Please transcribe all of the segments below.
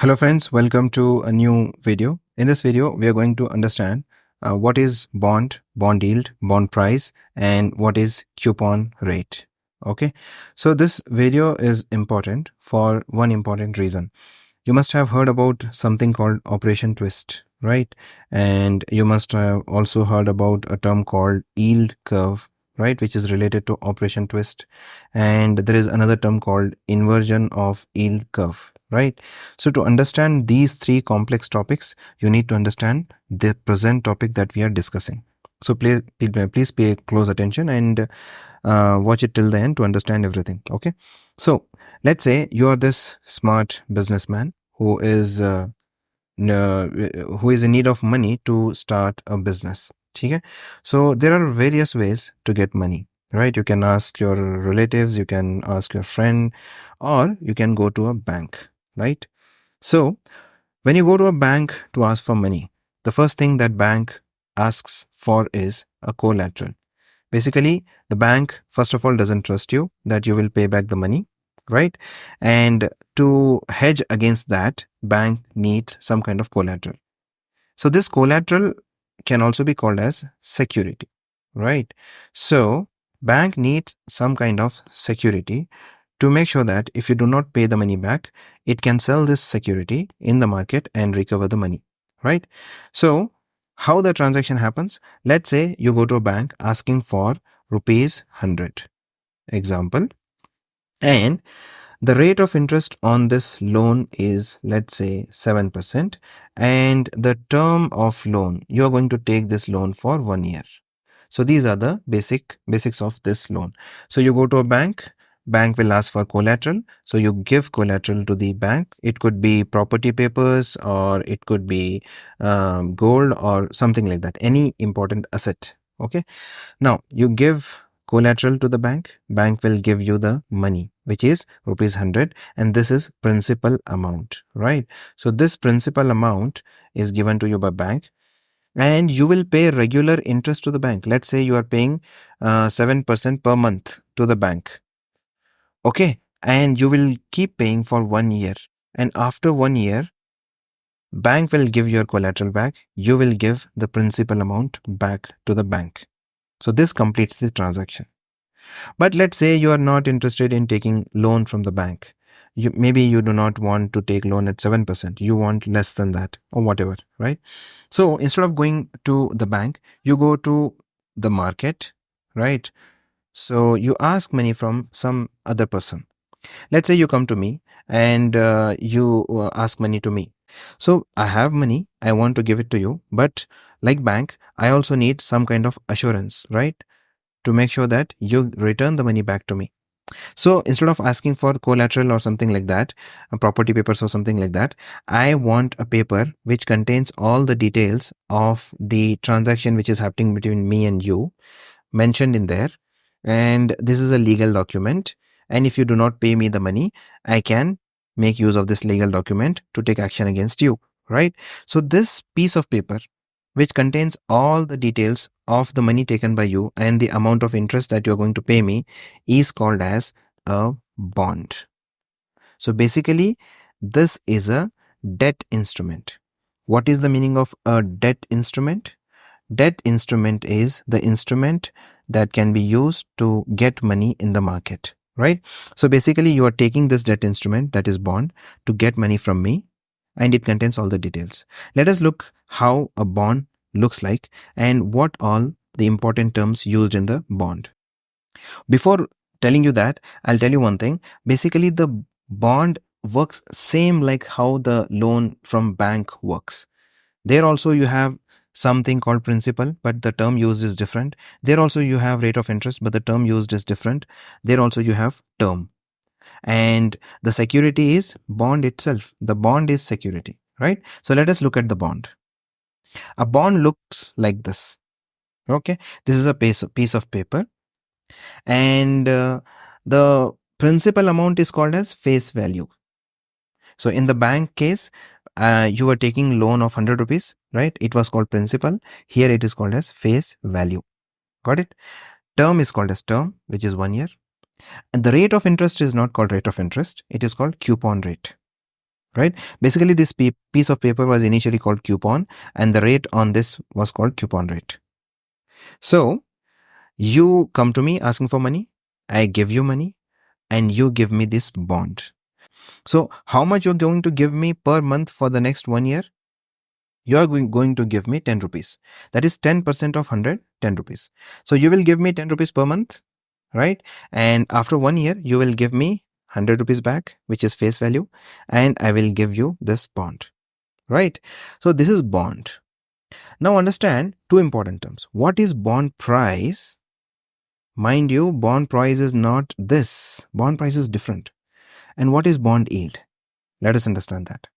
Hello friends, welcome to a new video. In this video, we are going to understand what is bond yield, bond price, and what is coupon rate. Okay, so this video is important for one important reason. You must have heard about something called Operation Twist, right? And you must have also heard about a term called yield curve, right, which is related to Operation Twist. And there is another term called inversion of yield curve, right? So to understand these three complex topics, you need to understand the present topic that we are discussing. So please pay close attention and watch it till the end to understand everything. Okay, so let's say you are this smart businessman who is in need of money to start a business. Okay, so there are various ways to get money, right? You can ask your relatives, you can ask your friend, or you can go to a bank, right? So when you go to a bank to ask for money, the first thing that bank asks for is a collateral. Basically, the bank, first of all, doesn't trust you that you will pay back the money, right? And to hedge against that, bank needs some kind of collateral. So this collateral can also be called as security, right? So bank needs some kind of security to make sure that if you do not pay the money back, it can sell this security in the market and recover the money, right? So how the transaction happens? Let's say you go to a bank asking for rupees 100, example, and the rate of interest on this loan is, let's say, 7%, and the term of loan, you are going to take this loan for 1 year. So these are the basics of this loan. So you go to a bank will ask for collateral. So you give collateral to the bank. It could be property papers, or it could be gold, or something like that, any important asset. Okay, now you give collateral to the bank will give you the money, which is rupees 100, and this is principal amount, right? So this principal amount is given to you by bank, and you will pay regular interest to the bank. Let's say you are paying 7% per month to the bank. Okay, and you will keep paying for 1 year, and after 1 year, bank will give your collateral back. You will give the principal amount back to the bank. So this completes the transaction. But let's say you are not interested in taking loan from the bank. Maybe you do not want to take loan at 7%. You want less than that, or whatever, right? So instead of going to the bank, you go to the market, right? So you ask money from some other person. Let's say you come to me and you ask money to me. So I have money, I want to give it to you, but like bank, I also need some kind of assurance, right? To make sure that you return the money back to me. So instead of asking for collateral or something like that, property papers or something like that, I want a paper which contains all the details of the transaction which is happening between me and you mentioned in there. And this is a legal document. And if you do not pay me the money, I can make use of this legal document to take action against you, right? So this piece of paper, which contains all the details of the money taken by you and the amount of interest that you are going to pay me, is called as a bond. So basically, this is a debt instrument. What is the meaning of a debt instrument? Debt instrument is the instrument that can be used to get money in the market, right? So basically, you are taking this debt instrument, that is bond, to get money from me, and it contains all the details. Let us look how a bond looks like and what all the important terms used in the bond. Before telling you that, I'll tell you one thing. Basically, the bond works same like how the loan from bank works. There also you have something called principal, but the term used is different. There also you have rate of interest, but the term used is different. There also you have term. And the security is bond itself. The bond is security, right? So let us look at the bond. A bond looks like this. Okay, this is a piece of paper, and the principal amount is called as face value. So in the bank case, you were taking loan of 100 rupees, right? It was called principal. Here it is called as face value. Got it? Term is called as term, which is 1 year. And the rate of interest is not called rate of interest. It is called coupon rate. right? Basically, this piece of paper was initially called coupon, and the rate on this was called coupon rate. So you come to me asking for money, I give you money, and you give me this bond. So how much you're going to give me per month for the next 1 year? You are going to give me 10 rupees. That is 10% of 100, 10 rupees. So you will give me 10 rupees per month, right? And after 1 year, you will give me 100 rupees back, which is face value, and I will give you this bond, right? So this is bond. Now understand two important terms. What is bond price? Mind you, bond price is not this. Bond price is different. And what is bond yield? Let us understand that.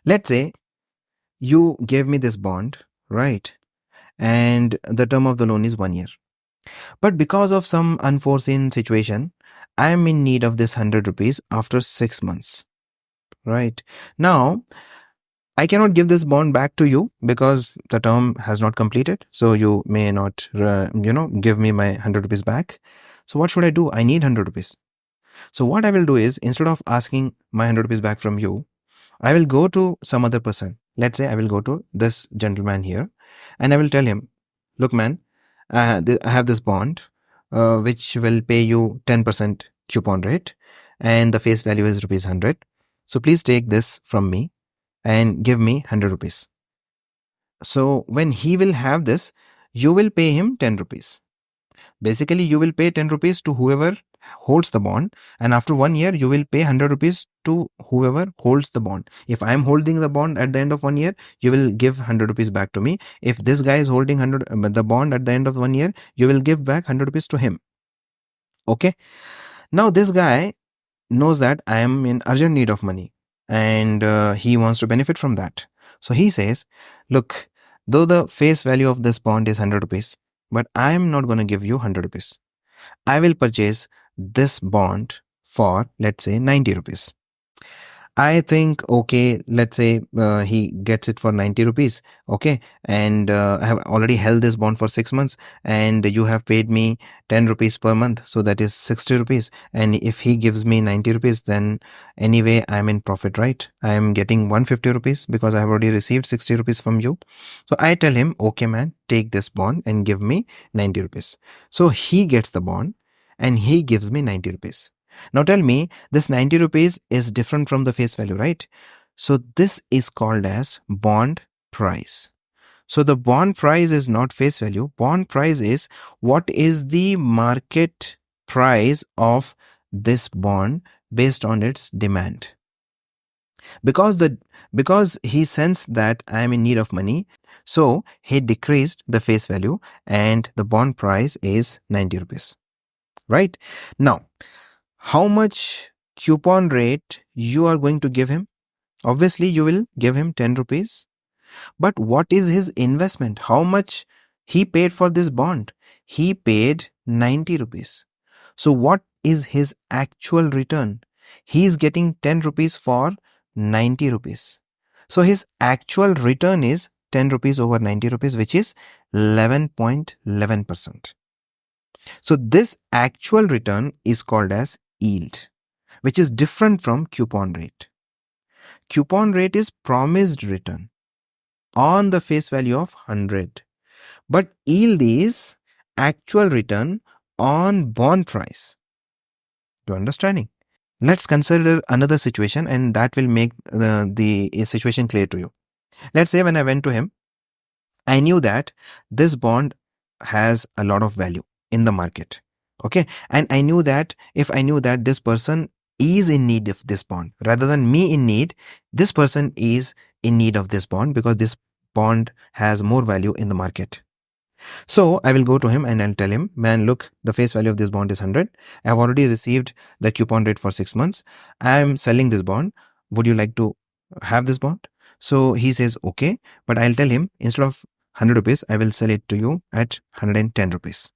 Let's say you gave me this bond, right? And the term of the loan is 1 year. But because of some unforeseen situation, I am in need of this 100 rupees after 6 months, right? Now, I cannot give this bond back to you because the term has not completed. So you may not, give me my 100 rupees back. So what should I do? I need 100 rupees. So what I will do is, instead of asking my 100 rupees back from you, I will go to some other person. Let's say I will go to this gentleman here and I will tell him, look, man, I have this bond which will pay you 10% coupon rate and the face value is rupees 100. So please take this from me and give me 100 rupees. So when he will have this, you will pay him 10 rupees. Basically, you will pay 10 rupees to whoever holds the bond, and after 1 year, you will pay 100 rupees to whoever holds the bond. If I am holding the bond at the end of 1 year, you will give 100 rupees back to me. If this guy is holding the bond at the end of 1 year, you will give back 100 rupees to him. Okay. Now this guy knows that I am in urgent need of money and he wants to benefit from that. So he says, look, though the face value of this bond is 100 rupees, but I am not going to give you 100 rupees. I will purchase this bond for, let's say, 90 rupees. I think, okay, let's say he gets it for 90 rupees. Okay. And I have already held this bond for 6 months and you have paid me 10 rupees per month. So that is 60 rupees. And if he gives me 90 rupees, then anyway, I'm in profit, right? I am getting 150 rupees because I have already received 60 rupees from you. So I tell him, okay, man, take this bond and give me 90 rupees. So he gets the bond and he gives me 90 rupees. Now tell me, this 90 rupees is different from the face value, right? So this is called as bond price. So the bond price is not face value. Bond price is what is the market price of this bond based on its demand. Because he sensed that I am in need of money, so he decreased the face value and the bond price is 90 rupees. Right? Now, how much coupon rate you are going to give him? Obviously, you will give him 10 rupees. But what is his investment? How much he paid for this bond? He paid 90 rupees. So what is his actual return? He is getting 10 rupees for 90 rupees. So his actual return is 10 rupees over 90 rupees, which is 11.11%. So this actual return is called as yield, which is different from coupon rate. Coupon rate is promised return on the face value of 100, but yield is actual return on bond price. You understanding? Let's consider another situation and that will make the situation clear to you. Let's say when I went to him, I knew that this bond has a lot of value in the market. Okay. And I knew that if I knew that this person is in need of this bond rather than me in need, this person is in need of this bond because this bond has more value in the market. So I will go to him and I'll tell him, man, look, the face value of this bond is 100. I have already received the coupon rate for 6 months. I am selling this bond. Would you like to have this bond? So he says, okay, but I'll tell him instead of 100 rupees, I will sell it to you at 110 rupees.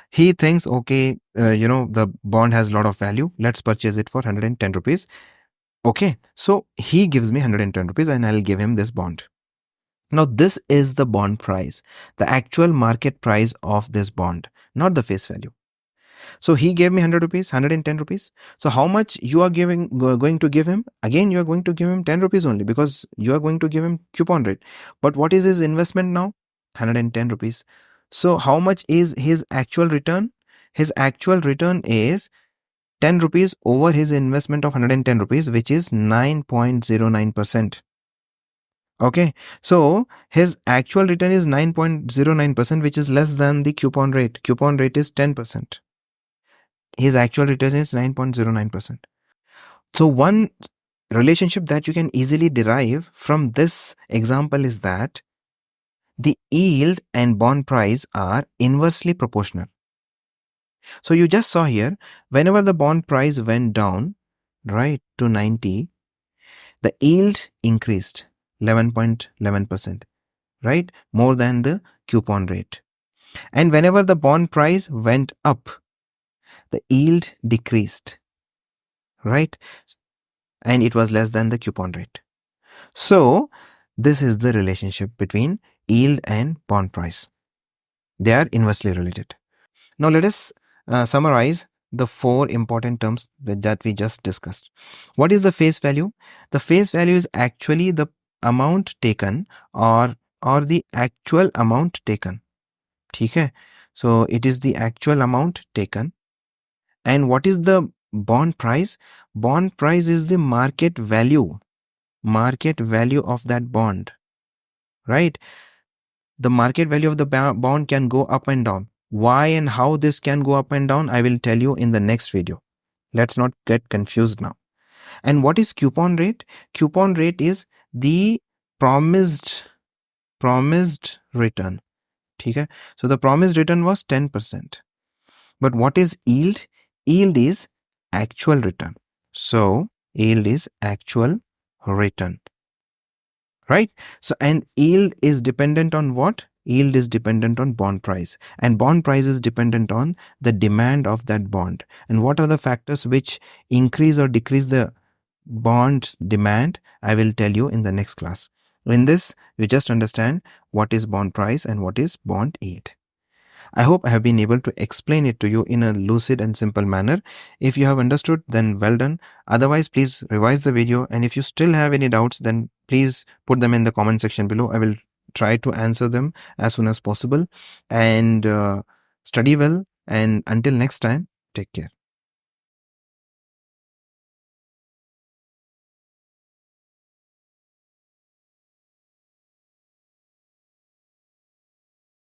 He thinks, okay, the bond has a lot of value. Let's purchase it for 110 rupees. Okay, so he gives me 110 rupees and I'll give him this bond. Now, this is the bond price, the actual market price of this bond, not the face value. So he gave me 100 rupees, 110 rupees. So how much you are going to give him? Again, you are going to give him 10 rupees only, because you are going to give him coupon rate. But what is his investment now? 110 rupees. So how much is his actual return? His actual return is 10 rupees over his investment of 110 rupees, which is 9.09%. Okay, so his actual return is 9.09%, which is less than the coupon rate. Coupon rate is 10%. His actual return is 9.09%. So one relationship that you can easily derive from this example is that the yield and bond price are inversely proportional. So you just saw here, whenever the bond price went down, right, to 90, the yield increased 11.11%, right, more than the coupon rate. And whenever the bond price went up, the yield decreased, right, and it was less than the coupon rate. So this is the relationship between yield and bond price. They are inversely related. Now let us summarize the four important terms that we just discussed. What is the face value? The face value is actually the amount taken or the actual amount taken. Okay? So it is the actual amount taken. And what is the bond price? Bond price is the market value of that bond, right? The market value of the bond can go up and down. Why and how this can go up and down, I will tell you in the next video. Let's not get confused now. And what is coupon rate? Coupon rate is the promised return. Okay? So the promised return was 10%. But what is yield? Yield is actual return. So yield is actual return. Right? So, and yield is dependent on what? Yield is dependent on bond price, and bond price is dependent on the demand of that bond. And what are the factors which increase or decrease the bond's demand? I will tell you in the next class. In this, you just understand what is bond price and what is bond yield. I hope I have been able to explain it to you in a lucid and simple manner. If you have understood, then well done. Otherwise, please revise the video. And if you still have any doubts, then please put them in the comment section below. I will try to answer them as soon as possible. And study well. And until next time, take care.